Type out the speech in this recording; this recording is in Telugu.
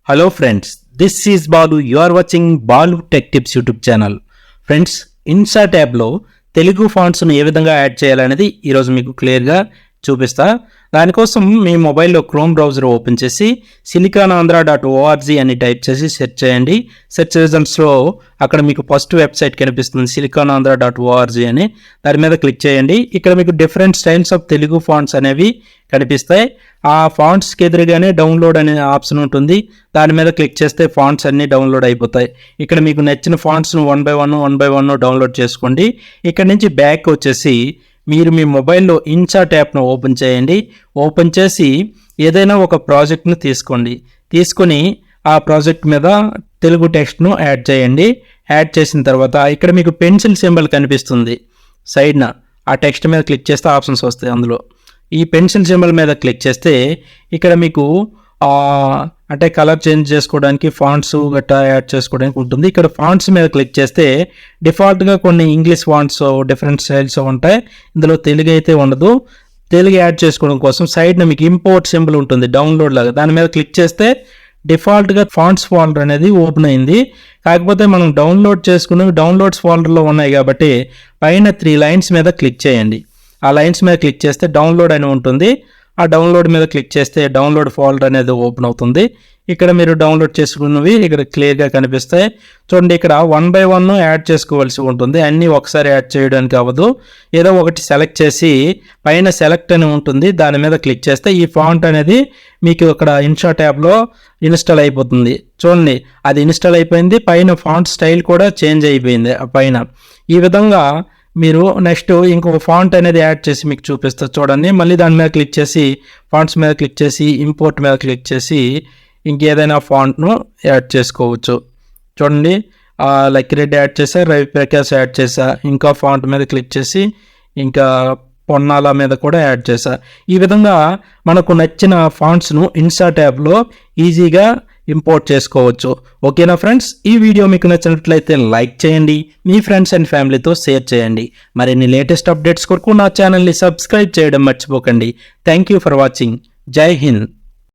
Hello friends, this is Balu. You are watching Balu Tech Tips YouTube channel. Friends, ఇన్సా ట్యాబ్లో తెలుగు ఫాంట్స్ను ఏ విధంగా యాడ్ చేయాలనేది ఈరోజు మీకు క్లియర్గా చూపిస్తా. దానికోసం మీ మొబైల్లో క్రోమ్ బ్రౌజర్ ఓపెన్ చేసి siliconandhra.org అని టైప్ చేసి సెర్చ్ చేయండి. సెర్చ్ రిజల్ట్స్లో అక్కడ మీకు ఫస్ట్ వెబ్సైట్ కనిపిస్తుంది siliconandhra.org అని. దాని మీద క్లిక్ చేయండి. ఇక్కడ మీకు different styles of Telugu fonts అనేవి కనిపిస్తాయి. ఆ ఫాంట్స్కి ఎదురుగానే డౌన్లోడ్ అనే ఆప్షన్ ఉంటుంది. దాని మీద క్లిక్ చేస్తే ఫాంట్స్ అన్నీ డౌన్లోడ్ అయిపోతాయి. ఇక్కడ మీకు నచ్చిన ఫాంట్స్ను వన్ బై వన్ డౌన్లోడ్ చేసుకోండి. ఇక్కడ నుంచి బ్యాక్ వచ్చేసి మీరు మీ మొబైల్లో ఇన్సా ట్యాబ్ను ఓపెన్ చేయండి. ఓపెన్ చేసి ఏదైనా ఒక ప్రాజెక్ట్ను తీసుకొని ఆ ప్రాజెక్ట్ మీద తెలుగు టెక్స్ట్ను యాడ్ చేయండి. యాడ్ చేసిన తర్వాత ఇక్కడ మీకు పెన్సిల్ సింబల్ కనిపిస్తుంది సైడ్న. ఆ టెక్స్ట్ మీద క్లిక్ చేస్తే ఆప్షన్స్ వస్తాయి. అందులో ఈ పెన్సిల్ సింబల్ మీద క్లిక్ చేస్తే ఇక్కడ మీకు అంటే కలర్ చేంజ్ చేసుకోవడానికి ఫాంట్స్ గట్టా యాడ్ చేసుకోవడానికి ఉంటుంది. ఇక్కడ ఫాంట్స్ మీద క్లిక్ చేస్తే డిఫాల్ట్గా కొన్ని ఇంగ్లీష్ ఫాంట్స్ డిఫరెంట్ స్టైల్స్ ఉంటాయి. ఇందులో తెలుగు అయితే ఉండదు. తెలుగు యాడ్ చేసుకోవడం కోసం సైడ్న మీకు ఇంపోర్ట్ సింబల్ ఉంటుంది డౌన్లోడ్ లాగా. దాని మీద క్లిక్ చేస్తే డిఫాల్ట్గా ఫాంట్స్ ఫోల్డర్ అనేది ఓపెన్ అయింది. కాకపోతే మనం డౌన్లోడ్ చేసుకుని డౌన్లోడ్స్ ఫోల్డర్లో ఉన్నాయి కాబట్టి పైన 3 లైన్స్ మీద క్లిక్ చేయండి. ఆ లైన్స్ మీద క్లిక్ చేస్తే డౌన్లోడ్ అని ఉంటుంది. ఆ డౌన్లోడ్ మీద క్లిక్ చేస్తే డౌన్లోడ్ ఫోల్డర్ అనేది ఓపెన్ అవుతుంది. ఇక్కడ మీరు డౌన్లోడ్ చేసుకున్నవి ఇక్కడ క్లియర్గా కనిపిస్తాయి. చూడండి, ఇక్కడ వన్ బై వన్ యాడ్ చేసుకోవాల్సి ఉంటుంది. అన్నీ ఒకసారి యాడ్ చేయడానికి అవ్వదు. ఏదో ఒకటి సెలెక్ట్ చేసి పైన సెలెక్ట్ అని ఉంటుంది. దాని మీద క్లిక్ చేస్తే ఈ ఫాంట్ అనేది మీకు ఇక్కడ ఇన్సా ట్యాబ్లో ఇన్స్టాల్ అయిపోతుంది. చూడండి, అది ఇన్స్టాల్ అయిపోయింది. పైన ఫాంట్ స్టైల్ కూడా చేంజ్ అయిపోయింది. పైన ఈ విధంగా మీరు నెక్స్ట్ ఇంకొక ఫాంట్ అనేది యాడ్ చేసి మీకు చూపిస్తారు. చూడండి, మళ్ళీ దాని మీద క్లిక్ చేసి ఫాంట్స్ మీద క్లిక్ చేసి ఇంపోర్ట్ మీద క్లిక్ చేసి ఇంకేదైనా ఫాంట్ను యాడ్ చేసుకోవచ్చు. చూడండి, లక్కీ రెడ్డి యాడ్ చేసా, రవి ప్రకాష్ యాడ్ చేసా. ఇంకా ఫాంట్ మీద క్లిక్ చేసి ఇంకా పొన్నాల మీద కూడా యాడ్ చేసా. ఈ విధంగా మనకు నచ్చిన ఫాంట్స్ను ఇన్సా ట్యాబ్లో ఈజీగా ఇంపోర్ట్ చేసుకోవచ్చు. ఓకేనా ఫ్రెండ్స్, ఈ వీడియో మీకు నచ్చినట్లయితే లైక్ చేయండి, మీ ఫ్రెండ్స్ అండ్ ఫ్యామిలీతో షేర్ చేయండి. మరిన్ని లేటెస్ట్ అప్డేట్స్ కొరకు నా ఛానల్ని సబ్స్క్రైబ్ చేయడం మర్చిపోకండి. Thank you for watching. జై హింద్.